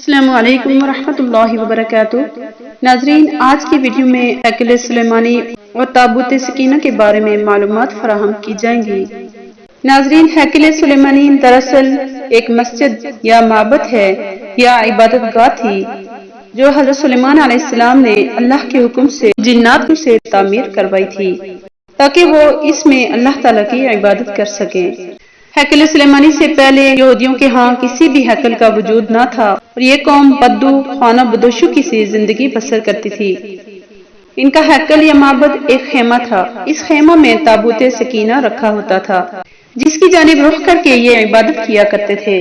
السلام علیکم ورحمۃ اللہ وبرکاتہ۔ ناظرین، آج کی ویڈیو میں ہیکل سلیمانی اور تابوت سکینہ کے بارے میں معلومات فراہم کی جائیں گی۔ ناظرین، ہیکل سلیمانی دراصل ایک مسجد یا معبد ہے یا عبادت گاہ تھی جو حضرت سلیمان علیہ السلام نے اللہ کے حکم سے جنات سے تعمیر کروائی تھی تاکہ وہ اس میں اللہ تعالیٰ کی عبادت کر سکیں۔ ہیکل سلیمانی سے پہلے یہودیوں کے ہاں کسی بھی ہیکل کا وجود نہ تھا اور یہ قوم بدو خانہ بدوشوں کی سی زندگی بسر کرتی تھی۔ ان کا ہیکل یا معبد ایک خیمہ تھا۔ اس خیمہ میں تابوت سکینہ رکھا ہوتا تھا جس کی جانب رخ کر کے یہ عبادت کیا کرتے تھے۔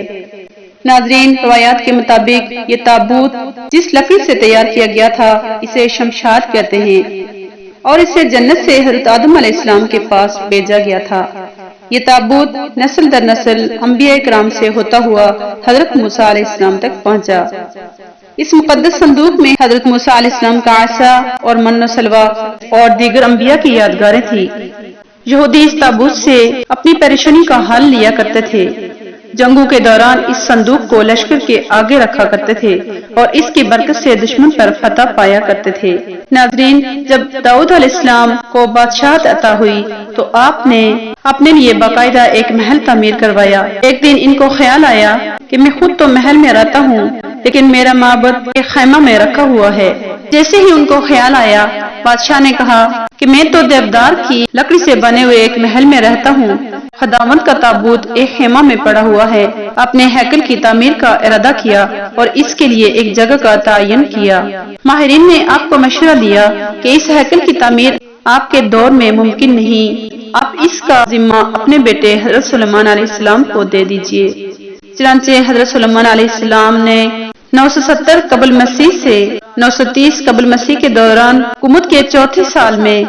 ناظرین، روایات کے مطابق یہ تابوت جس لکڑی سے تیار کیا گیا تھا اسے شمشاد کہتے ہیں اور اسے جنت سے حضرت آدم علیہ السلام کے پاس بھیجا گیا تھا۔ یہ تابوت نسل در نسل انبیاء کرام سے ہوتا ہوا حضرت موسیٰ علیہ السلام تک پہنچا۔ اس مقدس صندوق میں حضرت موسیٰ علیہ السلام کا عصا اور من و سلوہ اور دیگر انبیاء کی یادگاریں تھیں۔ یہودی اس تابوت سے اپنی پریشانی کا حل لیا کرتے تھے۔ جنگوں کے دوران اس صندوق کو لشکر کے آگے رکھا کرتے تھے اور اس کی برکت سے دشمن پر فتح پایا کرتے تھے۔ ناظرین، جب داؤد علیہ السلام کو بادشاہت عطا ہوئی تو آپ نے اپنے لیے باقاعدہ ایک محل تعمیر کروایا۔ ایک دن ان کو خیال آیا کہ میں خود تو محل میں رہتا ہوں لیکن میرا معبد ایک خیمہ میں رکھا ہوا ہے۔ جیسے ہی ان کو خیال آیا، بادشاہ نے کہا کہ میں تو دیودار کی لکڑی سے بنے ہوئے ایک محل میں رہتا ہوں، خداوند کا تابوت ایک خیمہ میں پڑا ہوا ہے۔ اپنے ہیکل کی تعمیر کا ارادہ کیا اور اس کے لیے ایک جگہ کا تعین کیا۔ ماہرین نے آپ کو مشورہ دیا کہ اس ہیکل کی تعمیر آپ کے دور میں ممکن نہیں، آپ اس کا ذمہ اپنے بیٹے حضرت سلیمان علیہ السلام کو دے دیجئے۔ چنانچہ حضرت سلیمان علیہ السلام نے 970 قبل مسیح سے 930 قبل مسیح کے دوران حکومت کے چوتھے سال میں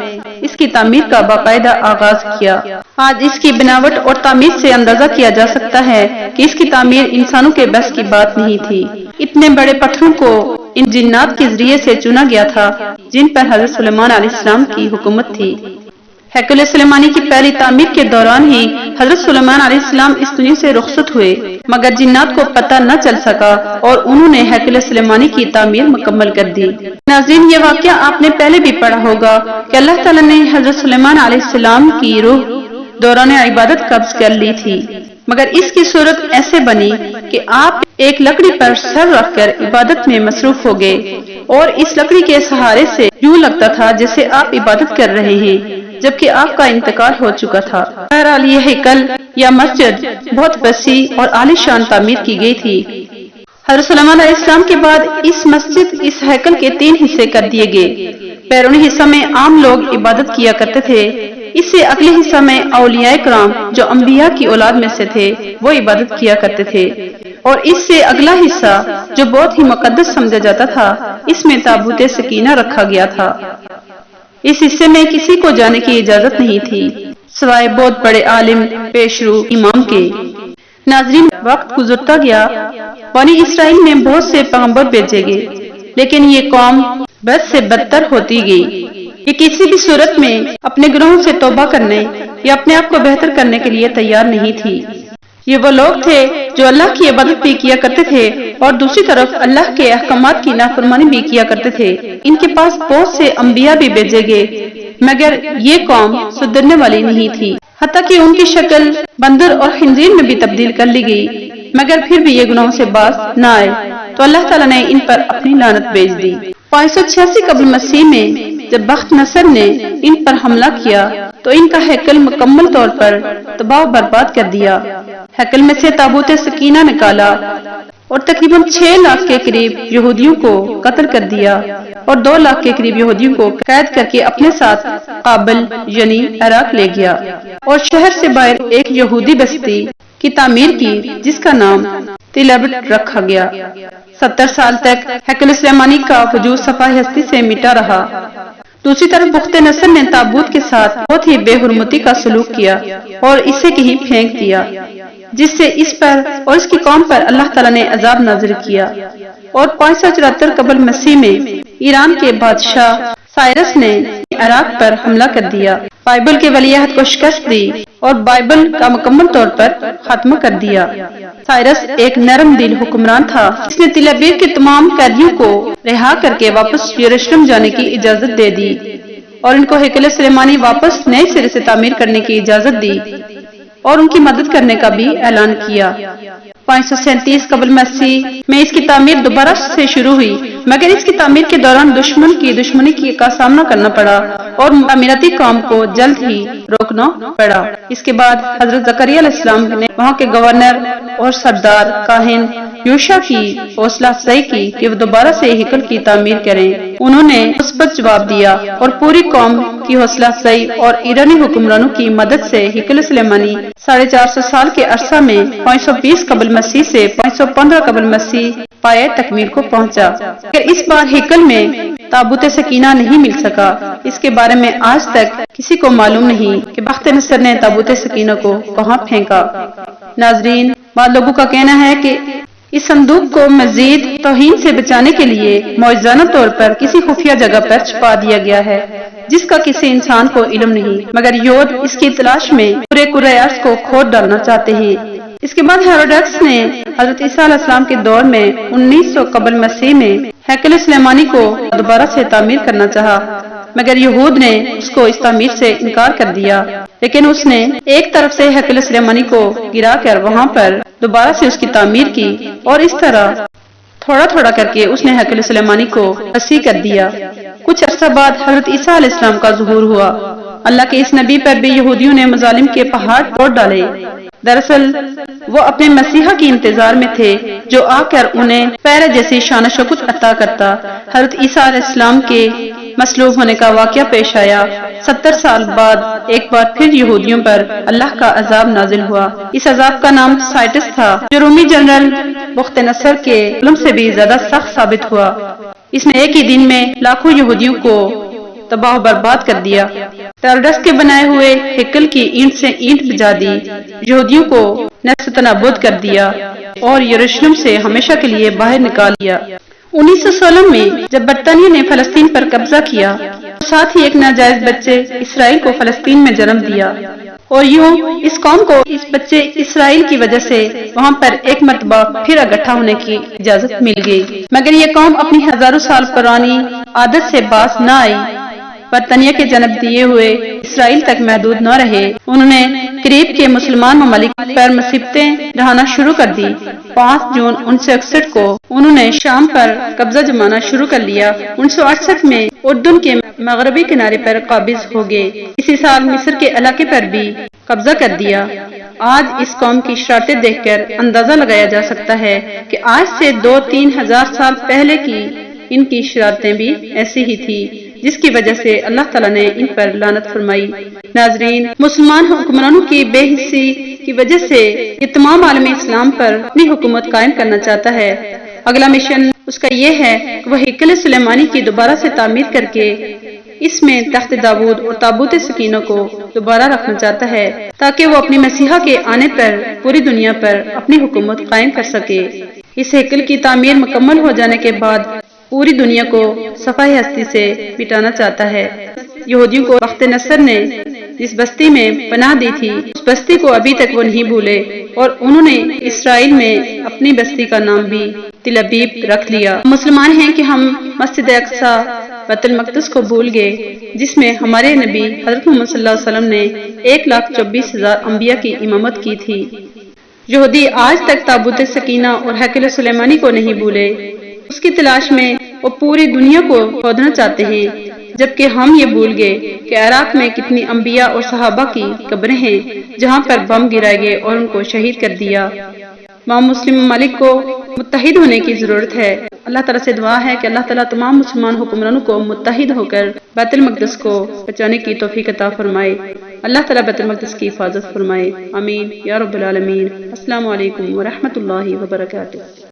اس کی تعمیر کا باقاعدہ آغاز کیا۔ آج اس کی بناوٹ اور تعمیر سے اندازہ کیا جا سکتا ہے کہ اس کی تعمیر انسانوں کے بس کی بات نہیں تھی۔ اتنے بڑے پتھروں کو ان جنات کے ذریعے سے چنا گیا تھا جن پر حضرت سلیمان علیہ السلام کی حکومت تھی۔ ہیکل سلیمانی کی پہلی تعمیر کے دوران ہی حضرت سلیمان علیہ السلام اس دنیا سے رخصت ہوئے، مگر جنات کو پتہ نہ چل سکا اور انہوں نے ہیکل سلیمانی کی تعمیر مکمل کر دی۔ ناظرین، یہ واقعہ آپ نے پہلے بھی پڑھا ہوگا کہ اللہ تعالیٰ نے حضرت سلیمان علیہ السلام کی روح دوران عبادت قبض کر لی تھی، مگر اس کی صورت ایسے بنی کہ آپ ایک لکڑی پر سر رکھ کر عبادت میں مصروف ہو گئے اور اس لکڑی کے سہارے سے یوں لگتا تھا جیسے آپ عبادت کر رہے ہیں جبکہ آپ کا انتقال ہو چکا تھا۔ بہرحال یہ ہیکل یا مسجد بہت وسیع اور عالی شان تعمیر کی گئی تھی۔ حضرت سلیمان علیہ السلام کے بعد اس مسجد اس ہیکل کے 3 حصے کر دیے گئے۔ بیرونی حصہ میں عام لوگ عبادت کیا کرتے تھے، اس سے اگلے حصہ میں اولیاء کرام جو انبیاء کی اولاد میں سے تھے وہ عبادت کیا کرتے تھے، اور اس سے اگلا حصہ جو بہت ہی مقدس سمجھا جاتا تھا اس میں تابوت سکینہ رکھا گیا تھا۔ اس حصے میں کسی کو جانے کی اجازت نہیں تھی سوائے بہت بڑے عالم پیشرو امام کے۔ ناظرین، وقت گزرتا گیا، بنی اسرائیل میں بہت سے پیغمبر بھیجے گئے لیکن یہ قوم بد سے بدتر ہوتی گئی۔ یہ کسی بھی صورت میں اپنے گناہوں سے توبہ کرنے یا اپنے آپ کو بہتر کرنے کے لیے تیار نہیں تھی۔ یہ وہ لوگ تھے جو اللہ کی عبادت بھی کیا کرتے تھے اور دوسری طرف اللہ کے احکامات کی نافرمانی بھی کیا کرتے تھے۔ ان کے پاس بہت سے انبیاء بھی بھیجے گئے مگر یہ قوم سدھرنے والی نہیں تھی، حتیٰ کہ ان کی شکل بندر اور خنزیر میں بھی تبدیل کر لی گئی، مگر پھر بھی یہ گناہوں سے باز نہ آئے تو اللہ تعالیٰ نے ان پر اپنی لعنت بھیج دی۔ 586 قبل مسیح میں جب بخت نصر نے ان پر حملہ کیا تو ان کا ہیکل مکمل طور پر تباہ و برباد کر دیا۔ ہیکل میں سے تابوت سکینہ نکالا اور تقریباً 6 لاکھ کے قریب یہودیوں کو قتل کر دیا اور 2 لاکھ کے قریب یہودیوں کو قید کر کے اپنے ساتھ قابل یعنی عراق لے گیا اور شہر سے باہر ایک یہودی بستی کی تعمیر کی جس کا نام تلبٹ رکھا گیا۔ 70 سال تک ہیکل سلیمانی کا وجود صفحہ ہستی سے مٹا رہا۔ دوسری طرف بخت نصر نے تابوت کے ساتھ بہت ہی بے حرمتی کا سلوک کیا اور اسے کہیں پھینک دیا جس سے اس پر اور اس کی قوم پر اللہ تعالیٰ نے عذاب نازل کیا۔ اور 574 قبل مسیح میں ایران کے بادشاہ سائرس نے عراق پر حملہ کر دیا۔ بائبل کے ولیعہد کو شکست دی اور بائبل کا مکمل طور پر ختم کر دیا۔ سائرس ایک نرم دل حکمران تھا، اس نے تل ابیب کے تمام قیدیوں کو رہا کر کے واپس یروشلم جانے کی اجازت دے دی اور ان کو ہیکل سلیمانی واپس نئے سرے سے تعمیر کرنے کی اجازت دی اور ان کی مدد کرنے کا بھی اعلان کیا۔ 537 قبل مسیح میں اس کی تعمیر دوبارہ سے شروع ہوئی، مگر اس کی تعمیر کے دوران دشمن کی دشمنی کا سامنا کرنا پڑا اور تعمیراتی کام کو جلد ہی روکنا پڑا۔ اس کے بعد حضرت زکریا علیہ السلام نے وہاں کے گورنر اور سردار کاہن یوشع کی حوصلہ افزائی کی کہ وہ دوبارہ سے ہیکل کی تعمیر کریں۔ انہوں نے مثبت جواب دیا اور پوری قوم کی حوصلہ افزائی اور ایرانی حکمرانوں کی مدد سے ہیکل سلیمانی 450 سال کے عرصہ میں 520 قبل مسیح سے 515 قبل مسیح پائے تکمیل کو پہنچا۔ مگر اس بار ہیکل میں تابوت سکینہ نہیں مل سکا۔ اس کے بارے میں آج تک کسی کو معلوم نہیں کہ بخت نصر نے تابوت سکینہ کو کہاں پھینکا۔ ناظرین، بعض لوگوں کا کہنا ہے کہ اس صندوق کو مزید توہین سے بچانے کے لیے معجزانہ طور پر کسی خفیہ جگہ پر چھپا دیا گیا ہے جس کا کسی انسان کو علم نہیں، مگر یہود اس کی تلاش میں پورے کرۂ ارض کو کھود ڈالنا چاہتے ہیں۔ اس کے بعد ہیروڈیکس نے حضرت عیسیٰ علیہ السلام کے دور میں 1900 قبل مسیح میں ہیکل سلیمانی کو دوبارہ سے تعمیر کرنا چاہا، مگر یہود نے اس کو اس تعمیر سے انکار کر دیا، لیکن اس نے ایک طرف سے ہیکل سلیمانی کو گرا کر وہاں پر دوبارہ سے اس کی تعمیر کی اور اس طرح تھوڑا تھوڑا کر کے اس نے ہیکل سلیمانی کو وسیع کر دیا۔ کچھ عرصہ بعد حضرت عیسیٰ علیہ السلام کا ظہور ہوا۔ اللہ کے اس نبی پر بھی یہودیوں نے مظالم کے پہاڑ توڑ ڈالے۔ دراصل وہ اپنے مسیحا کی انتظار میں تھے جو آ کر انہیں پہرے جیسی شان و شوکت عطا کرتا۔ حضرت عیسیٰ علیہ السلام کے مصلوب ہونے کا واقعہ پیش آیا۔ 70 سال بعد ایک بار پھر یہودیوں پر اللہ کا عذاب نازل ہوا۔ اس عذاب کا نام سائٹس تھا جو رومی جنرل بخت نصر کے ظلم سے بھی زیادہ سخت ثابت ہوا۔ اس نے ایک ہی دن میں لاکھوں یہودیوں کو تباہ و برباد کر دیا۔ ہیروڈس کے بنائے ہوئے ہیکل کی اینٹ سے اینٹ بجا دی، یہودیوں کو نیست نابود کر دیا اور یروشلم سے ہمیشہ کے لیے باہر نکال دیا۔ 1916 میں جب برطانیہ نے فلسطین پر قبضہ کیا، ساتھ ہی ایک ناجائز بچے اسرائیل کو فلسطین میں جنم دیا اور یوں اس قوم کو اس بچے اسرائیل کی وجہ سے وہاں پر ایک مرتبہ پھر اکٹھا ہونے کی اجازت مل گئی، مگر یہ قوم اپنی ہزاروں سال پرانی عادت سے باز نہ آئی۔ برطانیہ کے جنم دیے ہوئے اسرائیل تک محدود نہ رہے، انہوں نے قریب کے مسلمان ممالک پر مصیبتیں ڈھانا شروع کر دی۔ 5 جون 1961 کو انہوں نے شام پر قبضہ جمانا شروع کر لیا۔ 1968 میں اردن کے مغربی کنارے پر قابض ہو گئے۔ اسی سال مصر کے علاقے پر بھی قبضہ کر دیا۔ آج اس قوم کی شرارتیں دیکھ کر اندازہ لگایا جا سکتا ہے کہ آج سے 2-3 ہزار سال پہلے کی ان کی شرارتیں بھی ایسی ہی تھی، جس کی وجہ سے اللہ تعالیٰ نے ان پر لعنت فرمائی۔ ناظرین، مسلمان حکمرانوں کی بے حسی کی وجہ سے یہ تمام عالم اسلام پر اپنی حکومت قائم کرنا چاہتا ہے۔ اگلا مشن اس کا یہ ہے کہ وہ ہیکل سلیمانی کی دوبارہ سے تعمیر کر کے اس میں تخت داؤد اور تابوت سکینہ کو دوبارہ رکھنا چاہتا ہے تاکہ وہ اپنی مسیحا کے آنے پر پوری دنیا پر اپنی حکومت قائم کر سکے۔ اس ہیکل کی تعمیر مکمل ہو جانے کے بعد پوری دنیا کو صفحہ ہستی سے مٹانا چاہتا ہے۔ یہودیوں کو بخت نصر نے جس بستی میں پناہ دی تھی، اس بستی کو ابھی تک وہ نہیں بھولے اور انہوں نے اسرائیل میں اپنی بستی کا نام بھی تل ابیب رکھ لیا۔ مسلمان ہیں کہ ہم مسجد اقصی بیت المقدس کو بھول گئے جس میں ہمارے نبی حضرت محمد صلی اللہ علیہ وسلم نے 1,24,000 انبیاء کی امامت کی تھی۔ یہودی آج تک تابوت سکینہ اور ہیکل سلیمانی کو نہیں بھولے، اس کی تلاش میں وہ پوری دنیا کو کھودنا چاہتے ہیں، جبکہ ہم یہ بھول گئے کہ عراق میں کتنی انبیاء اور صحابہ کی قبریں ہیں جہاں پر بم گرائے گئے اور ان کو شہید کر دیا۔ تمام مسلم ممالک کو متحد ہونے کی ضرورت ہے۔ اللہ تعالیٰ سے دعا ہے کہ اللہ تعالیٰ تمام مسلمان حکمرانوں کو متحد ہو کر بیت المقدس کو بچانے کی توفیق عطا فرمائے۔ اللہ تعالیٰ بیت المقدس کی حفاظت فرمائے، آمین یا رب العالمین۔ السلام علیکم ورحمۃ اللہ وبرکاتہ۔